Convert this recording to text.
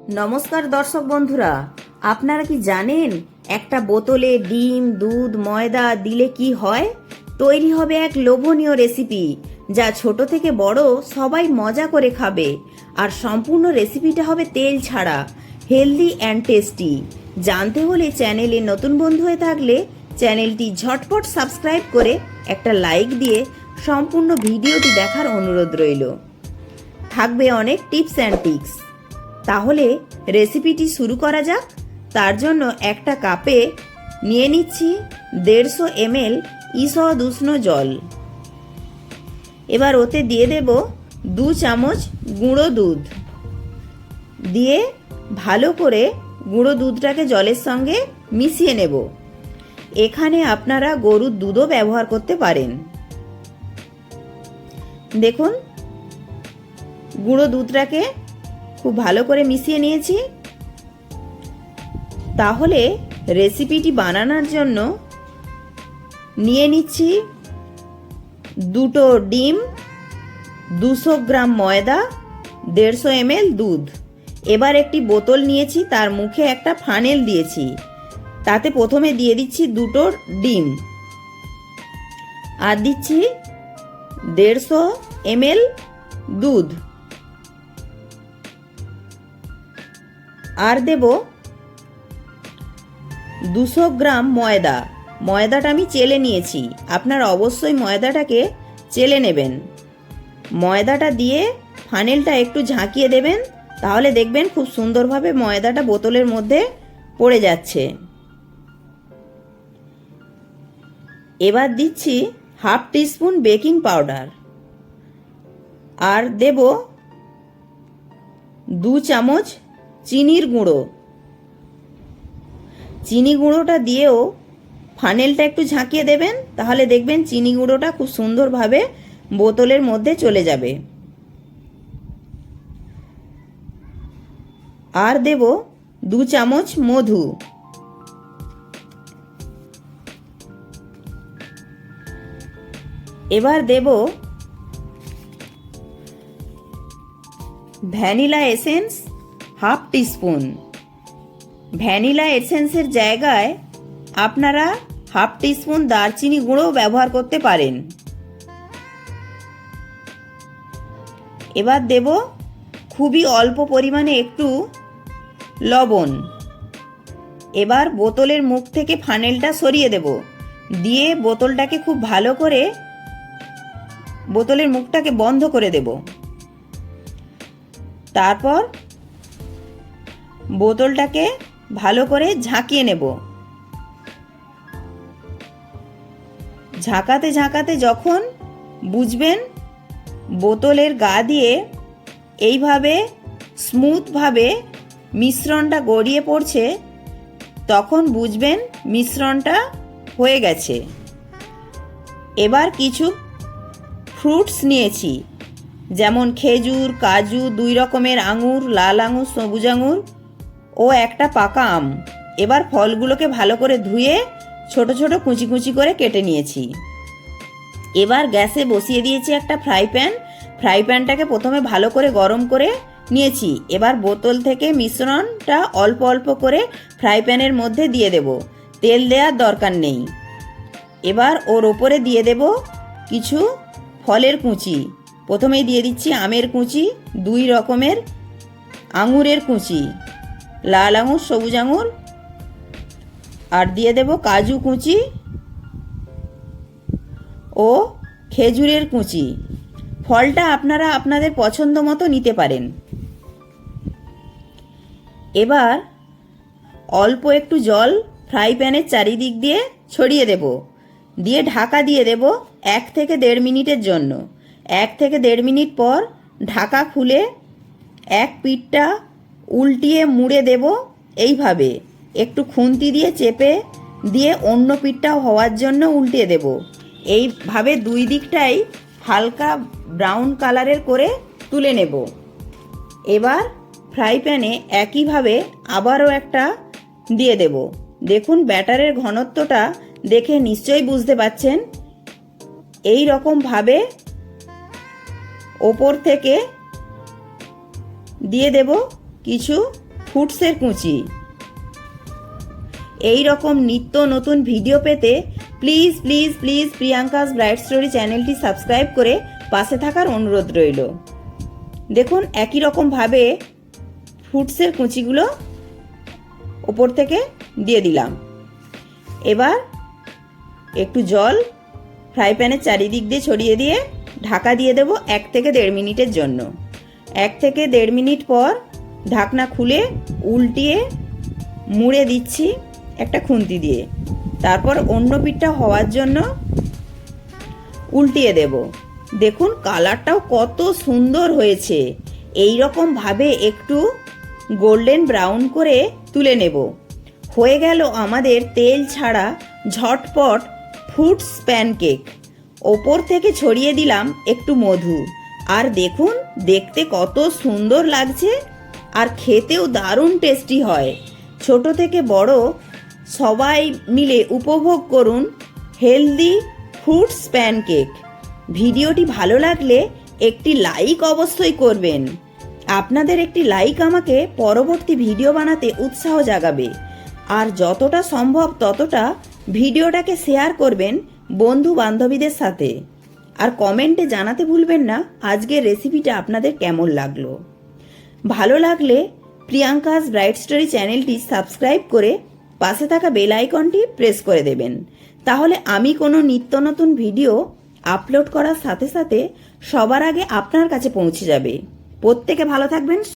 নমস্কার দর্শক বন্ধুরা, আপনারা কি জানেন একটা বোতলে ডিম, দুধ, ময়দা দিলে কি হয়? তৈরি হবে এক লোভনীয় রেসিপি, যা ছোট থেকে বড় সবাই মজা করে খাবে। আর সম্পূর্ণ রেসিপিটা হবে তেল ছাড়া, হেলদি অ্যান্ড টেস্টি। জানতে হলে চ্যানেলে নতুন বন্ধু হয়ে থাকলে চ্যানেলটি ঝটপট সাবস্ক্রাইব করে একটা লাইক দিয়ে সম্পূর্ণ ভিডিওটি দেখার অনুরোধ রইল। থাকবে অনেক টিপস অ্যান্ড ট্রিক্স। তাহলে রেসিপিটি শুরু করা যাক। তার জন্য একটা কাপে নিয়ে নিচ্ছি 150 ml ঈষৎ উষ্ণ জল। এবার ওতে দিয়ে দেব 2 চামচ গুঁড়ো দুধ। দিয়ে ভালো করে গুঁড়ো দুধটাকে জলের সঙ্গে মিশিয়ে নেব। এখানে আপনারা গরুর দুধও ব্যবহার করতে পারেন। দেখুন, গুঁড়ো দুধটাকে খুব ভালো করে মিশিয়ে নিয়েছি। তাহলে রেসিপিটি বানানোর জন্য নিয়ে নিচ্ছি 2টো ডিম, 200 গ্রাম ময়দা, 150 ml দুধ। এবার একটি বোতল নিয়েছি, তার মুখে একটা ফানেল দিয়েছি। তাতে প্রথমে দিয়ে দিচ্ছি 2টো ডিম, আর দিচ্ছি 150 ml দুধ, আর দেব 200 গ্রাম ময়দা। ময়দাটা আমি চেলে নিয়েছি, আপনারা অবশ্যই ময়দাটাকে চেলে নেবেন। ময়দাটা দিয়ে ফানেলটা একটু ঝাঁকিয়ে দেবেন, তাহলে দেখবেন খুব সুন্দরভাবে ময়দাটা বোতলের মধ্যে পড়ে যাচ্ছে। এবার দিচ্ছি 1/2 টিস্পুন বেকিং পাউডার, আর দেব 2 চামচ চিনির গুঁড়ো। চিনি গুঁড়োটা দিয়েও ফানেলটা একটু ঝাঁকিয়ে দেবেন, তাহলে দেখবেন চিনি গুঁড়োটা খুব সুন্দরভাবে বোতলের মধ্যে চলে যাবে। আর দেব 2 চামচ মধু। এবার দেব ভ্যানিলা এসেন্স 1/2 টিস্পুন। ভ্যানিলা এসেন্সের জায়গায় আপনারা 1/2 টিস্পুন দারচিনি গুঁড়ো ব্যবহার করতে পারেন। এবার দেব খুবই অল্প পরিমাণে একটু লবণ। এবার বোতলের মুখ থেকে ফানেলটা সরিয়ে দেব, দিয়ে বোতলটাকে খুব ভালো করে বোতলের মুখটাকে বন্ধ করে দেব। তারপর বোতলটাকে ভালো করে ঝাঁকিয়ে নেব। ঝাঁকাতে ঝাঁকাতে যখন বুঝবেন বোতলের গা দিয়ে এইভাবে স্মুথভাবে মিশ্রণটা গড়িয়ে পড়ছে, তখন বুঝবেন মিশ্রণটা হয়ে গেছে। এবার কিছু ফ্রুটস নিয়েছি, যেমন খেজুর, কাজু, 2 রকমের আঙুর, লাল আঙুর, সবুজ আঙুর ও একটা পাকা আম। এবার ফলগুলোকে ভালো করে ধুয়ে ছোট ছোট কুচি কুচি করে কেটে নিয়েছি। এবার গ্যাসে বসিয়ে দিয়েছি একটা ফ্রাই প্যান। ফ্রাই প্যানটাকে প্রথমে ভালো করে গরম করে নিয়েছি। এবার বোতল থেকে মিশ্রণটা অল্প অল্প করে ফ্রাই প্যানের মধ্যে দিয়ে দেব, তেল দেওয়ার দরকার নেই। এবার ওর ওপরে দিয়ে দেব কিছু ফলের কুচি। প্রথমেই দিয়ে দিচ্ছি আমের কুচি, 2 রকমের আঙুরের কুচি, লাল আঙুর, সবুজ আঙুর, আর দিয়ে দেব কাজু কুচি ও খেজুরের কুচি। ফলটা আপনারা আপনাদের পছন্দ মতো নিতে পারেন। এবার অল্প একটু জল ফ্রাই প্যানের চারিদিক দিয়ে ছড়িয়ে দেব, দিয়ে ঢাকা দিয়ে দেব 1 থেকে 1.5 মিনিটের জন্য। 1 থেকে 1.5 মিনিট পর ঢাকা খুলে এক পিঠটা উল্টিয়ে মুড়ে দেব। এইভাবে একটু খুন্তি দিয়ে চেপে দিয়ে অন্য পিঠটাও হওয়ার জন্য উল্টিয়ে দেব। এইভাবে 2 দিকটাই হালকা ব্রাউন কালারের করে তুলে নেব। এবার ফ্রাই প্যানে একইভাবে আবারও একটা দিয়ে দেব। দেখুন, ব্যাটারের ঘনত্বটা দেখে নিশ্চয়ই বুঝতে পাচ্ছেন। এই রকমভাবে ওপর থেকে দিয়ে দেব কিছু ফুডসের কুচি। এই রকম নিত্য নতুন ভিডিও পেতে please please please Priyanka's bright story চ্যানেলটি সাবস্ক্রাইব করে পাশে থাকার অনুরোধ রইল। দেখুন একই রকমভাবে ফুডসের কুচিগুলো ওপর থেকে দিয়ে দিলাম। এবার একটু জল ফ্রাই প্যানের চারিদিক দিয়ে ছড়িয়ে দিয়ে ঢাকা দিয়ে দেব 1 থেকে 1.5 মিনিটের জন্য। 1 থেকে 1.5 মিনিট পর ঢাকনা খুলে উল্টিয়ে মুড়ে দিচ্ছি একটা খুন্তি দিয়ে। তারপর অন্য পিঠটা হওয়ার জন্য উল্টিয়ে দেব। দেখুন কালারটাও কত সুন্দর হয়েছে। এই রকম ভাবে একটু গোল্ডেন ব্রাউন করে তুলে নেব। হয়ে গেল আমাদের তেল ছাড়া ঝটপট ফুডস প্যানকেক। ওপর থেকে ছড়িয়ে দিলাম একটু মধু। আর দেখুন দেখতে কত সুন্দর লাগছে আর খেতেও দারুণ টেস্টি হয়। ছোট থেকে বড় সবাই মিলে উপভোগ করুন হেলদি ফুডস প্যানকেক। ভিডিওটি ভালো লাগলে একটি লাইক অবশ্যই করবেন। আপনাদের একটি লাইক আমাকে পরবর্তী ভিডিও বানাতে উৎসাহ জাগাবে। আর যতটা সম্ভব ততটা ভিডিওটাকে শেয়ার করবেন বন্ধু বান্ধবীদের সাথে। আর কমেন্টে জানাতে ভুলবেন না আজকের রেসিপিটা আপনাদের কেমন লাগলো। ভালো লাগলে প্রিয়াঙ্কাস ব্রাইট স্টোরি চ্যানেলটি সাবস্ক্রাইব করে পাশে থাকা বেল আইকনটি প্রেস করে দেবেন। তাহলে আমি কোনো নিত্য নতুন ভিডিও আপলোড করার সাথে সাথে সবার আগে আপনার কাছে পৌঁছে যাবে। প্রত্যেকে ভালো থাকবেন।